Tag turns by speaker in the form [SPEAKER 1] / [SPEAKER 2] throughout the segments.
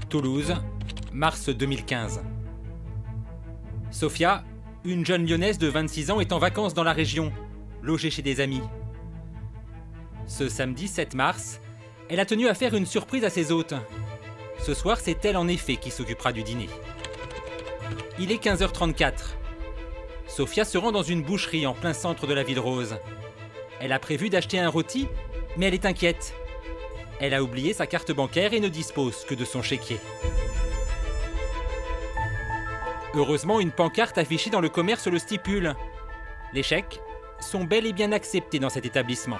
[SPEAKER 1] Toulouse, mars 2015. Sophia, une jeune lyonnaise de 26 ans, est en vacances dans la région, logée chez des amis. Ce samedi 7 mars, elle a tenu à faire une surprise à ses hôtes. Ce soir, c'est elle en effet qui s'occupera du dîner. Il est 15h34. Sophia se rend dans une boucherie en plein centre de la Ville Rose. Elle a prévu d'acheter un rôti, mais elle est inquiète. Elle a oublié sa carte bancaire et ne dispose que de son chéquier. Heureusement, une pancarte affichée dans le commerce le stipule. Les chèques sont bel et bien acceptés dans cet établissement.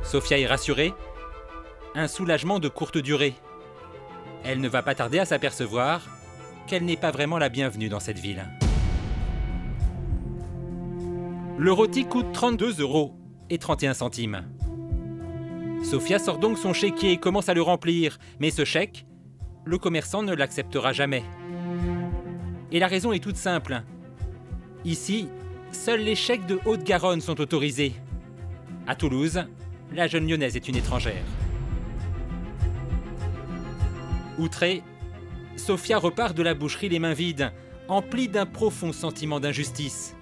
[SPEAKER 1] Sophia est rassurée. Un soulagement de courte durée. Elle ne va pas tarder à s'apercevoir qu'elle n'est pas vraiment la bienvenue dans cette ville. Le rôti coûte 32,31 €. Sophia sort donc son chéquier et commence à le remplir, mais ce chèque, le commerçant ne l'acceptera jamais. Et la raison est toute simple. Ici, seuls les chèques de Haute-Garonne sont autorisés. À Toulouse, la jeune lyonnaise est une étrangère. Outrée, Sophia repart de la boucherie les mains vides, emplie d'un profond sentiment d'injustice.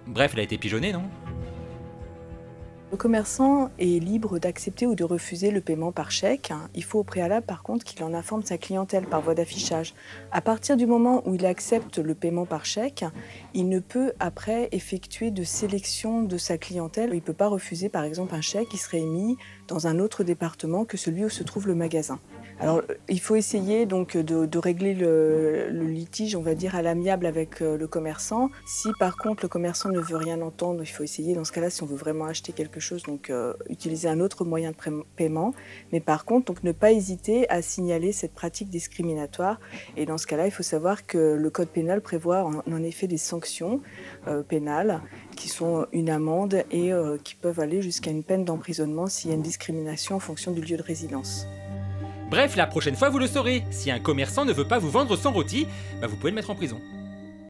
[SPEAKER 1] Bref, elle a été pigeonnée, non ?
[SPEAKER 2] Le commerçant est libre d'accepter ou de refuser le paiement par chèque. Il faut au préalable, par contre, qu'il en informe sa clientèle par voie d'affichage. À partir du moment où il accepte le paiement par chèque, il ne peut après effectuer de sélection de sa clientèle. Il ne peut pas refuser, par exemple, un chèque qui serait émis dans un autre département que celui où se trouve le magasin. Alors, il faut essayer donc de régler le litige, on va dire, à l'amiable avec le commerçant. Si par contre le commerçant ne veut rien entendre, il faut essayer, dans ce cas-là, si on veut vraiment acheter quelque chose, donc utiliser un autre moyen de paiement. Mais par contre, donc, ne pas hésiter à signaler cette pratique discriminatoire. Et dans ce cas-là, il faut savoir que le code pénal prévoit en effet des sanctions pénales qui sont une amende et qui peuvent aller jusqu'à une peine d'emprisonnement s'il y a une discrimination en fonction du lieu de résidence.
[SPEAKER 1] Bref, la prochaine fois, vous le saurez. Si un commerçant ne veut pas vous vendre son rôti, vous pouvez le mettre en prison.